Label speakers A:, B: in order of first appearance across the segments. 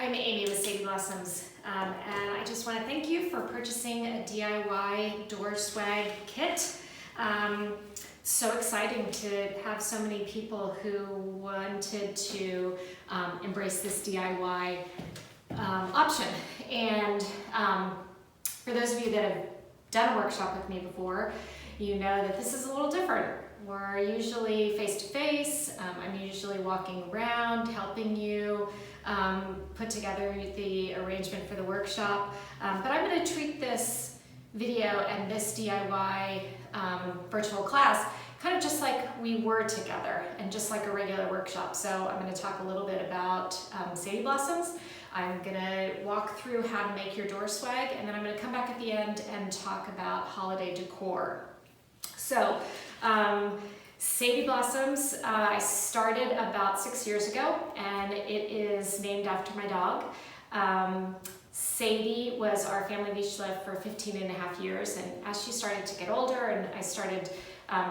A: I'm Amy with Sadie Blossoms, and I just want to thank you for purchasing a DIY door swag kit. So exciting to have so many people who wanted to embrace this DIY option. And for those of you that have done a workshop with me before, you know that this is a little different. We're usually face-to-face. I'm usually walking around, helping you put together the arrangement for the workshop. But I'm going to treat this video and this DIY virtual class kind of just like we were together and just like a regular workshop. So I'm going to talk a little bit about Sadie Blossoms. I'm going to walk through how to make your door swag, and then I'm going to come back at the end and talk about holiday decor. So, Sadie Blossoms, I started about 6 years ago, and it is named after my dog. Sadie was our family leash lift for 15 and a half years, and as she started to get older and I started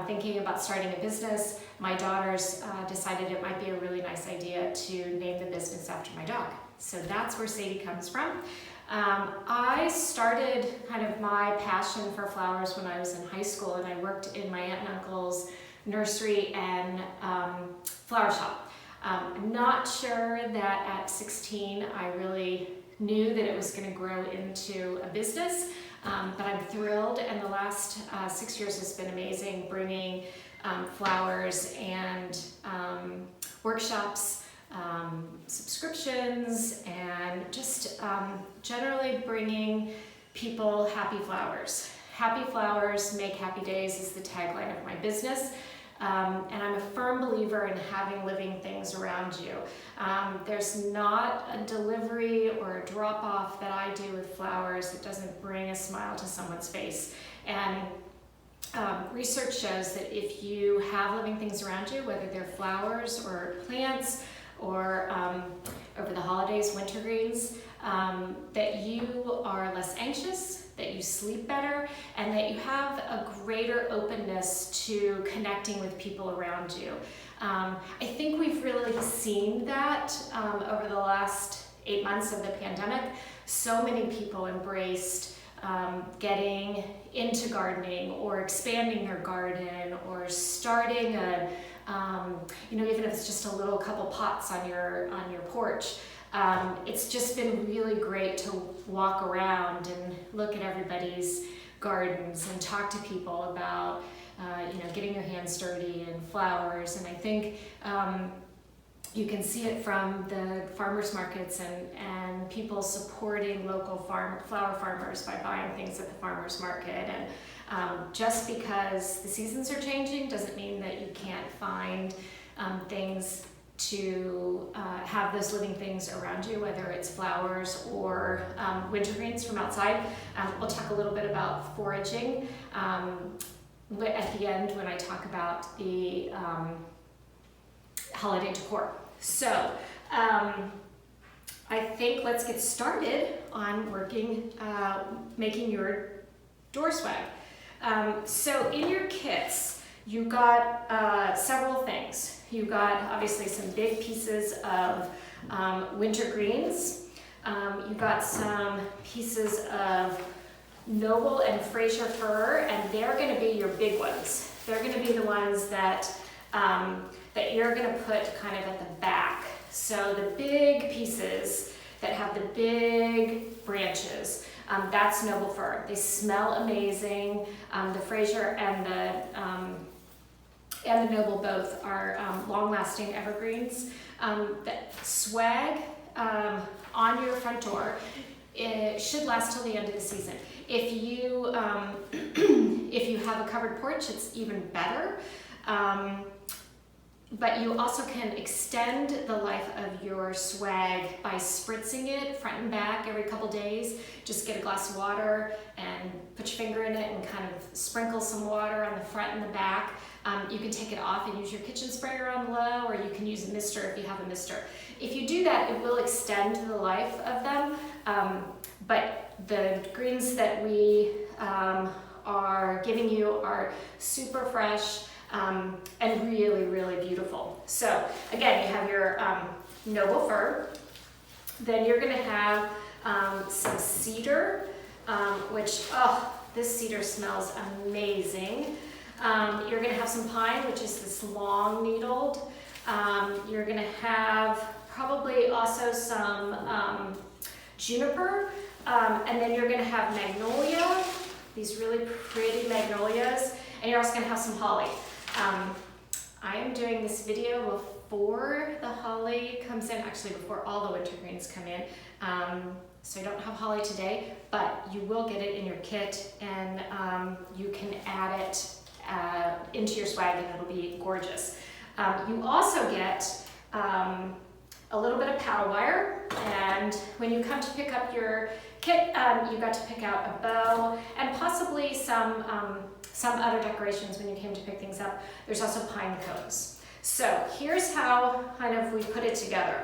A: thinking about starting a business, my daughters decided it might be a really nice idea to name the business after my dog. So that's where Sadie comes from. I started kind of my passion for flowers when I was in high school, and I worked in my aunt and uncle's nursery and flower shop. I'm not sure that at 16 I really knew that it was going to grow into a business, but I'm thrilled, and the last 6 years has been amazing, bringing flowers and workshops, subscriptions, and just generally bringing people happy flowers. Happy flowers make happy days is the tagline of my business. And I'm a firm believer in having living things around you. There's not a delivery or a drop-off that I do with flowers that doesn't bring a smile to someone's face. And research shows that if you have living things around you, whether they're flowers or plants or over the holidays, wintergreens, that you are less anxious, that you sleep better, and that you have a greater openness to connecting with people around you. I think we've really seen that over the last 8 months of the pandemic. So many people embraced getting into gardening or expanding their garden or starting a, even if it's just a little couple pots on your porch. It's just been really great to walk around and look at everybody's gardens and talk to people about, getting your hands dirty and flowers. And I think you can see it from the farmers markets and people supporting local flower farmers by buying things at the farmers market. And just because the seasons are changing doesn't mean that you can't find things to have those living things around you, whether it's flowers or wintergreens from outside. We'll talk a little bit about foraging at the end when I talk about the holiday decor. So I think let's get started on making your door swag. So in your kits, you got several things. You got obviously some big pieces of winter greens. You got some pieces of noble and Fraser fir, and they're going to be your big ones. They're going to be the ones that that you're going to put kind of at the back. So the big pieces that have the big branches, that's noble fir. They smell amazing. The Fraser and the noble both are long-lasting evergreens. The swag on your front door, it should last till the end of the season. If you if you have a covered porch, it's even better. But you also can extend the life of your swag by spritzing it front and back every couple days. Just get a glass of water and put your finger in it and kind of sprinkle some water on the front and the back. You can take it off and use your kitchen sprayer on low, or you can use a mister if you have a mister. If you do that, it will extend the life of them. But the greens that we are giving you are super fresh. And really, really beautiful. So again, you have your noble fir, Then you're gonna have some cedar, which, oh, this cedar smells amazing. You're gonna have some pine, which is this long needled. You're gonna have probably also some juniper, and then you're gonna have magnolia, these really pretty magnolias, and you're also gonna have some holly. I am doing this video before the holly comes in, actually before all the wintergreens come in. So I don't have holly today, but you will get it in your kit, and you can add it into your swag and it'll be gorgeous. You also get a little bit of paddle wire, and when you come to pick up your kit, you got to pick out a bow and possibly some other decorations when you came to pick things up. There's also pine cones. So here's how kind of we put it together.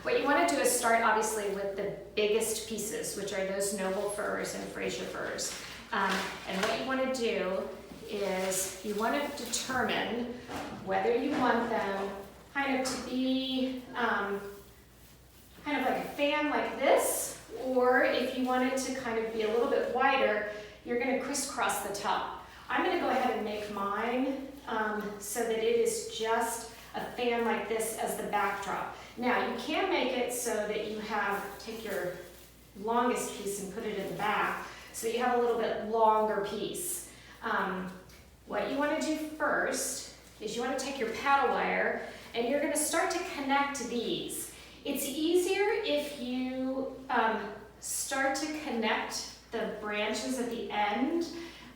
A: What you want to do is start obviously with the biggest pieces, which are those noble firs and Fraser firs. And what you want to do is you want to determine whether you want them kind of to be kind of like a fan like this, or if you want it to kind of be a little bit wider, you're going to crisscross the top. I'm going to go ahead and make mine so that it is just a fan like this as the backdrop. Now you can make it so that you take your longest piece and put it in the back so you have a little bit longer piece. What you want to do first is you want to take your paddle wire and you're going to start to connect these. It's easier if you start to connect the branches at the end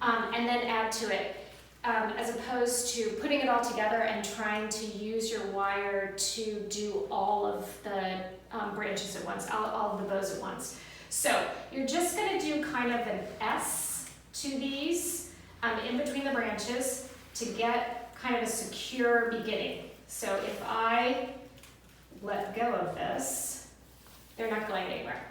A: and then add to it, as opposed to putting it all together and trying to use your wire to do all of the branches at once, all of the bows at once. So you're just going to do kind of an S to these in between the branches to get kind of a secure beginning. So if I let go of this, they're not going anywhere.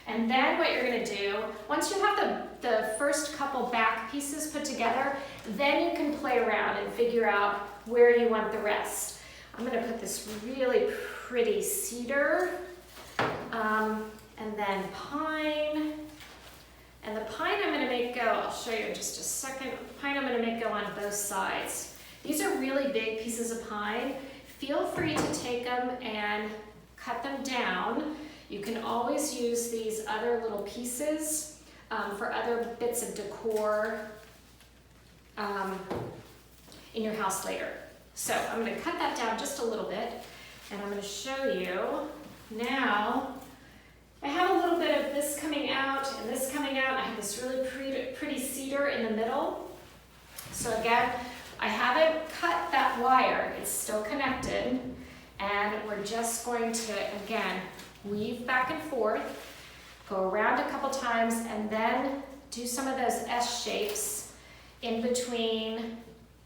A: And then what you're going to do, once you have the first couple back pieces put together, then you can play around and figure out where you want the rest. I'm going to put this really pretty cedar, and then pine. And the pine I'm going to make go, I'll show you in just a second. Pine I'm going to make go on both sides. These are really big pieces of pine. Feel free to take them and cut them down. You can always use these other little pieces for other bits of decor in your house later. So I'm going to cut that down just a little bit, and I'm going to show you now. I have a little bit of this coming out and this coming out. I have this really pretty cedar in the middle. So again, I haven't cut that wire. It's still connected, and we're just going to, again, weave back and forth, go around a couple times, and then do some of those S shapes in between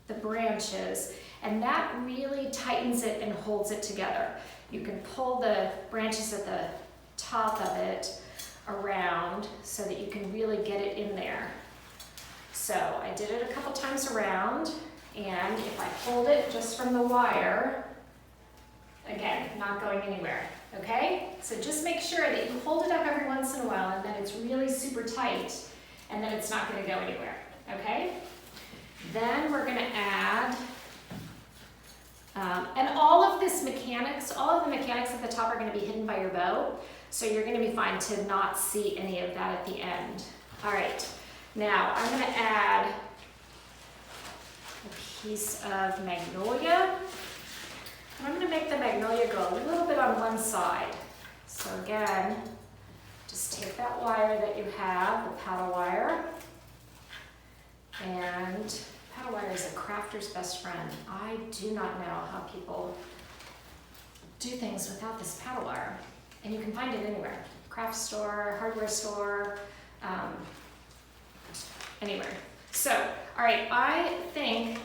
A: the branches, and that really tightens it and holds it together. You can pull the branches at the top of it around so that you can really get it in there. So I did it a couple times around, and if I hold it just from the wire, again, not going anywhere. Okay, so just make sure that you hold it up every once in a while and that it's really super tight and that it's not going to go anywhere. Okay, then we're going to add, and all of the mechanics at the top are going to be hidden by your bow, so you're going to be fine to not see any of that at the end. All right, now I'm going to add a piece of magnolia. I'm going to make the magnolia go a little bit on one side. So again, just take that wire that you have, the paddle wire, and paddle wire is a crafter's best friend. I do not know how people do things without this paddle wire, and you can find it anywhere. Craft store, hardware store, anywhere. So, all right, I think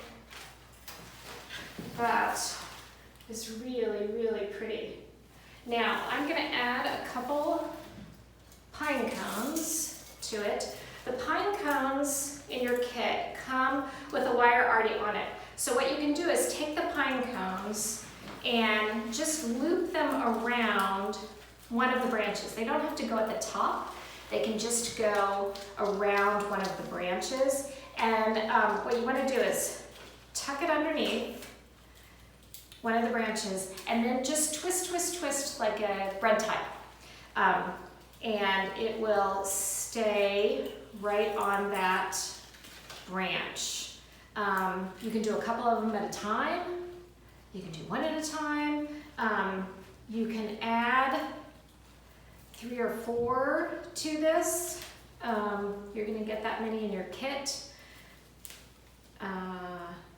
A: that is really, really pretty. Now, I'm going to add a couple pine cones to it. The pine cones in your kit come with a wire already on it. So what you can do is take the pine cones and just loop them around one of the branches. They don't have to go at the top. They can just go around one of the branches. And what you want to do is tuck it underneath one of the branches and then just twist, twist, twist like a bread tie. And it will stay right on that branch. You can do a couple of them at a time. You can do one at a time. You can add 3 or 4 to this. You're gonna get that many in your kit.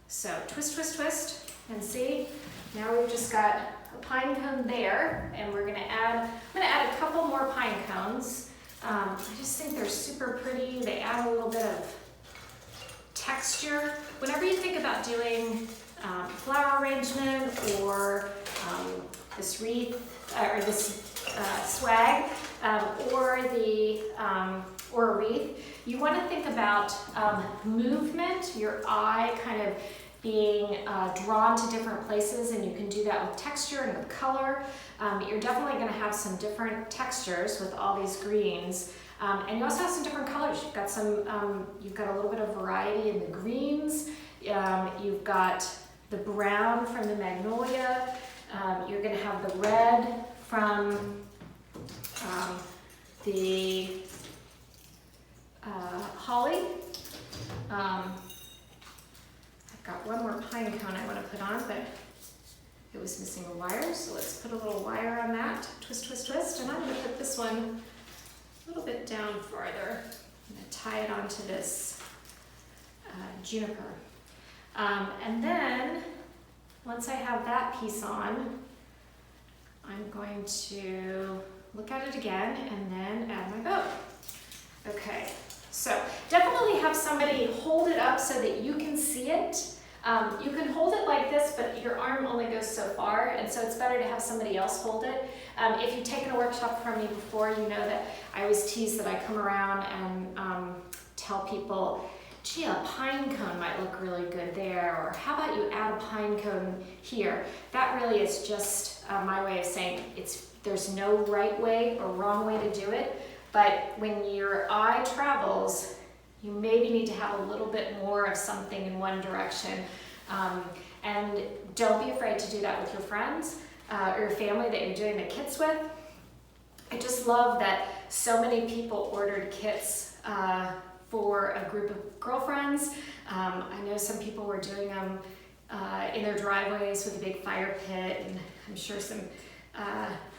A: So twist, twist, twist, and see, now we've just got a pine cone there, and I'm gonna add a couple more pine cones. I just think they're super pretty. They add a little bit of texture. Whenever you think about doing flower arrangement or this wreath or this swag or a wreath, you want to think about movement, your eye kind of being drawn to different places, and you can do that with texture and with color. You're definitely going to have some different textures with all these greens, and you also have some different colors. You've got a little bit of variety in the greens. You've got the brown from the magnolia. You're going to have the red from the holly. I've got one more pine cone I want to put on, but it was missing a wire, so let's put a little wire on that. Twist, twist, twist, and I'm going to put this one a little bit down farther. I'm going to tie it onto this juniper. And then, once I have that piece on, I'm going to look at it again and then add my bow. Okay, so definitely have somebody hold it up so that you can see it. You can hold it like this, but your arm only goes so far, and so it's better to have somebody else hold it. If you've taken a workshop from me before, you know that I always tease that I come around and tell people, gee, a pine cone might look really good there, or how about you add a pine cone here? That really is just my way of saying there's no right way or wrong way to do it, but when your eye travels, you maybe need to have a little bit more of something in one direction. And don't be afraid to do that with your friends or your family that you're doing the kits with. I just love that so many people ordered kits for a group of girlfriends. I know some people were doing them in their driveways with a big fire pit, and I'm sure some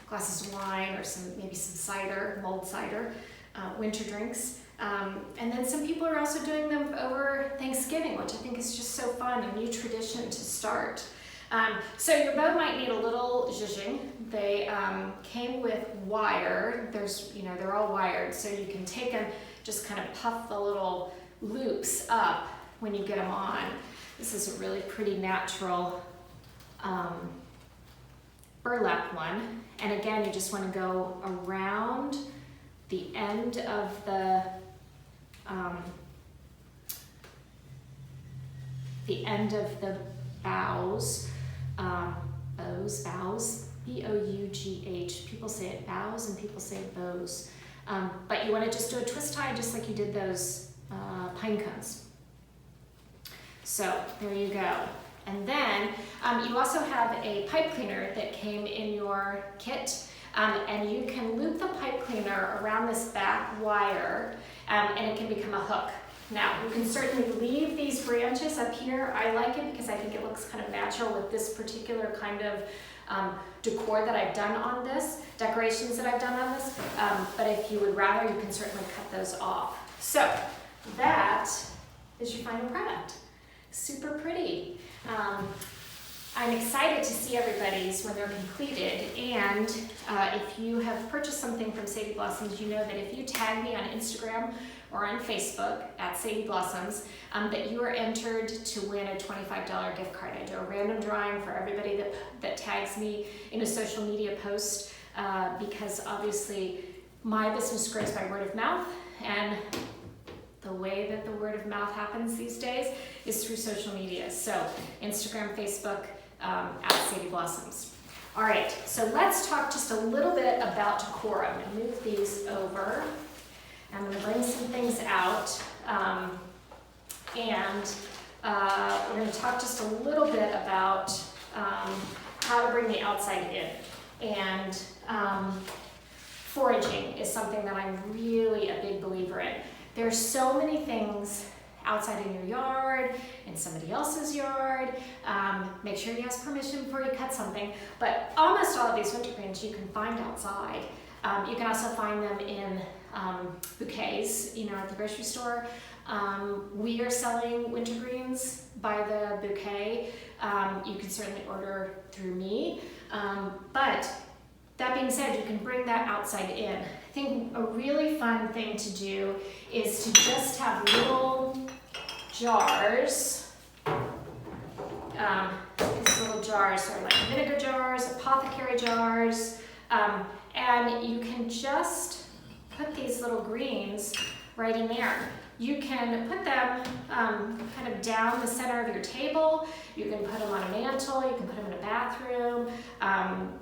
A: glasses of wine or maybe some cider, mulled cider, winter drinks. And then some people are also doing them over Thanksgiving, which I think is just so fun, a new tradition to start. So your bow might need a little zhuzhing. They came with wire. They're all wired, so you can take them, just kind of puff the little loops up when you get them on. This is a really pretty natural burlap one. And again, you just want to go around the end of the bows, bows, B-O-U-G-H. People say it bows and people say it bows. But you want to just do a twist tie just like you did those pine cones. So there you go. And then you also have a pipe cleaner that came in your kit. And you can loop the pipe cleaner around this back wire, and it can become a hook. Now, you can certainly leave these branches up here. I like it because I think it looks kind of natural with this particular kind of decor that I've done on this, decorations that I've done on this. But if you would rather, you can certainly cut those off. So that is your final product. Super pretty. I'm excited to see everybody's when they're completed, and if you have purchased something from Sadie Blossoms, you know that if you tag me on Instagram or on Facebook at Sadie Blossoms, that you are entered to win a $25 gift card. I do a random drawing for everybody that tags me in a social media post because obviously my business grows by word of mouth, and the way that the word of mouth happens these days is through social media. So Instagram, Facebook, at Sadie Blossoms. All right, so let's talk just a little bit about decor. I'm going to move these over. I'm going to bring some things out, and we're going to talk just a little bit about how to bring the outside in. And foraging is something that I'm really a big believer in. There's so many things outside in your yard, in somebody else's yard. Make sure you ask permission before you cut something. But almost all of these wintergreens you can find outside. You can also find them in bouquets, at the grocery store. We are selling wintergreens by the bouquet. You can certainly order through me. But that being said, you can bring that outside in. I think a really fun thing to do is to just have little jars. These little jars are like vinegar jars, apothecary jars, and you can just put these little greens right in there. You can put them kind of down the center of your table. You can put them on a mantle. You can put them in a bathroom.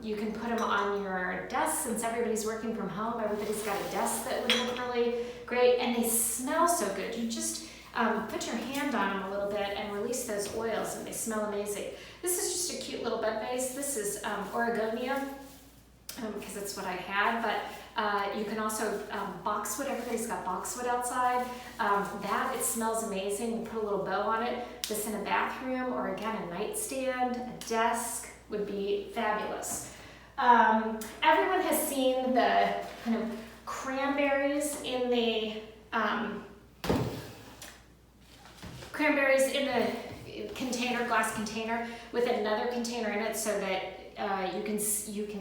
A: You can put them on your desk. Since everybody's working from home, everybody's got a desk that would look really great, and they smell so good. You just put your hand on them a little bit and release those oils, and they smell amazing. This is just a cute little bed vase. This is Oregonia, because that's what I had, but you can also boxwood. Everybody's got boxwood outside. It smells amazing. Put a little bow on it. This in a bathroom, or again, a nightstand, a desk would be fabulous. Everyone has seen the kind of cranberries in the container, glass container, with another container in it, so that you can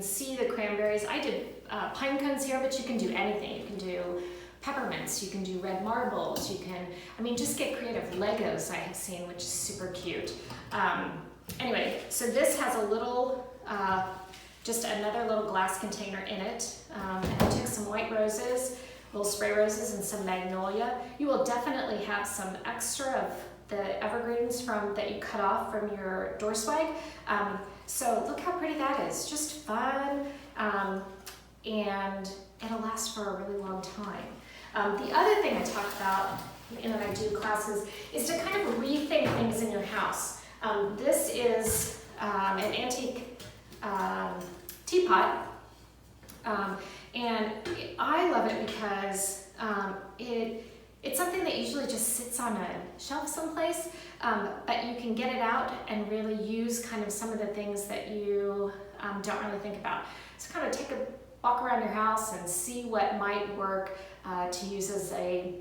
A: see the cranberries. I did pine cones here, but you can do anything. You can do peppermints, you can do red marbles, you can, just get creative. Legos I have seen, which is super cute. Anyway, so this has a little, just another little glass container in it. And I took some white roses, little spray roses, and some magnolia. You will definitely have some extra of the evergreens that you cut off from your door swag. So look how pretty that is. Just fun, and it'll last for a really long time. The other thing I talk about when I do classes is to kind of rethink things in your house. This is an antique teapot, and I love it because it's something that usually just sits on a shelf someplace, but you can get it out and really use kind of some of the things that you don't really think about. So kind of take a walk around your house and see what might work to use as a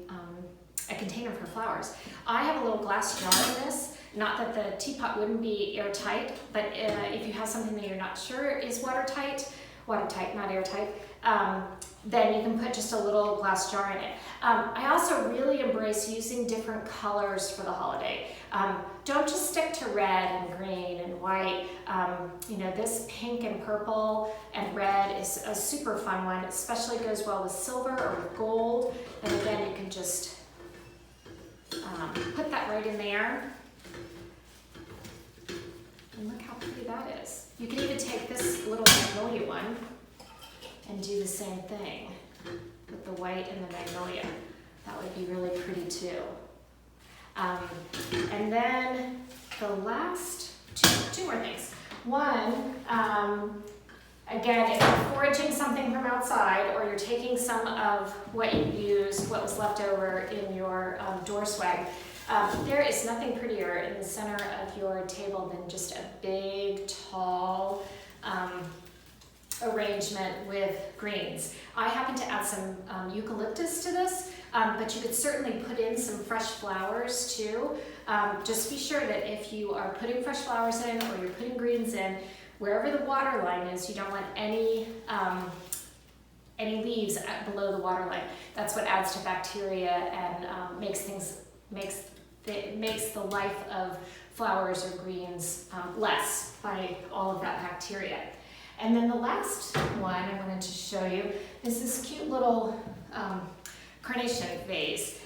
A: container for flowers. I have a little glass jar in this. Not that the teapot wouldn't be airtight, but if you have something that you're not sure is watertight, not airtight, then you can put just a little glass jar in it. I also really embrace using different colors for the holiday. Don't just stick to red and green and white. This pink and purple and red is a super fun one. It especially goes well with silver or with gold. And again, you can just put that right in there. And look how pretty that is. You can even take this little magnolia one and do the same thing with the white and the magnolia. That would be really pretty too. And then the last two more things. One, again, if you're foraging something from outside, or you're taking some of what you used, what was left over in your door swag, there is nothing prettier in the center of your table than just a big, tall arrangement with greens. I happen to add some eucalyptus to this, but you could certainly put in some fresh flowers too. Just be sure that if you are putting fresh flowers in, or you're putting greens in, wherever the water line is, you don't want any leaves below the water line. That's what adds to bacteria and makes the life of flowers or greens less by all of that bacteria. And then the last one I wanted to show you is this cute little carnation vase.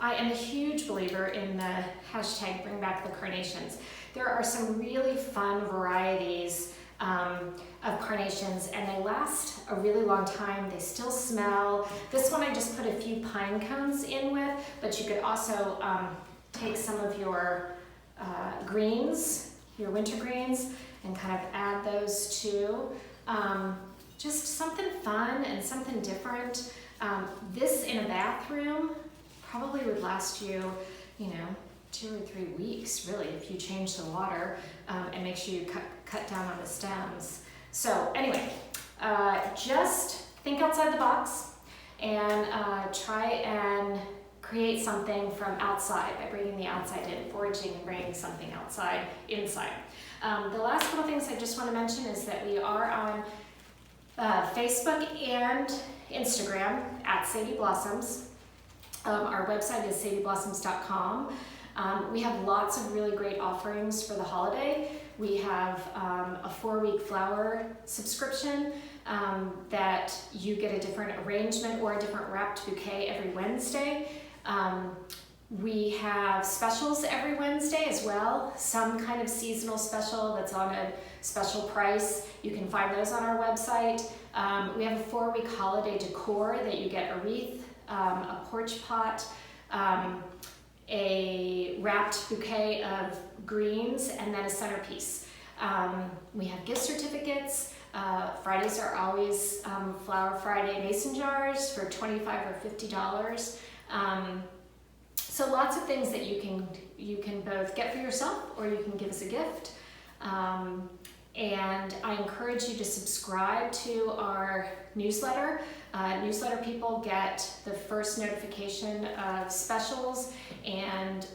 A: I am a huge believer in the hashtag Bring Back the Carnations. There are some really fun varieties of carnations, and they last a really long time. They still smell. This one I just put a few pine cones in with, but you could also take some of your greens, your winter greens, and kind of add those too. Just something fun and something different. This in a bathroom probably would last you, 2 or 3 weeks, really, if you change the water and make sure you cut down on the stems. So anyway, just think outside the box and try and create something from outside by bringing the outside in, foraging and bringing something outside, inside. The last couple things I just want to mention is that we are on Facebook and Instagram at Sadie Blossoms. Our website is sadieblossoms.com. We have lots of really great offerings for the holiday. We have a 4-week flower subscription that you get a different arrangement or a different wrapped bouquet every Wednesday. We have specials every Wednesday as well, some kind of seasonal special that's on a special price. You can find those on our website. We have a 4-week holiday decor that you get a wreath, a porch pot, a wrapped bouquet of greens, and then a centerpiece. We have gift certificates. Fridays are always Flower Friday mason jars for $25 or $50. So lots of things that you can both get for yourself or you can give as a gift. And I encourage you to subscribe to our newsletter. Newsletter people get the first notification of specials, and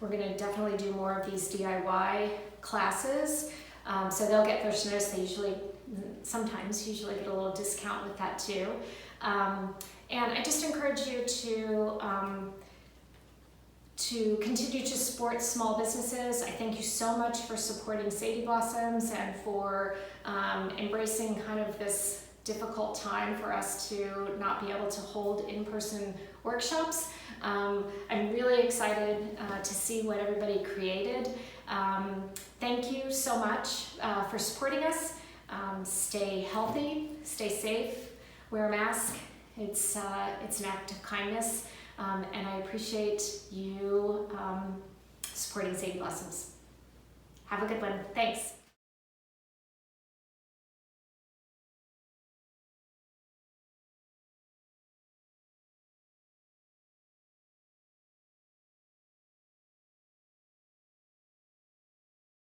A: we're going to definitely do more of these DIY classes. So they'll get first notice. They sometimes get a little discount with that too. And I just encourage you to continue to support small businesses. I thank you so much for supporting Sadie Blossoms and for embracing kind of this difficult time for us to not be able to hold in-person workshops. I'm really excited to see what everybody created. Thank you so much for supporting us. Stay healthy, stay safe, wear a mask. It's an act of kindness. And I appreciate you supporting Sadie Blossoms. Have a good one. Thanks.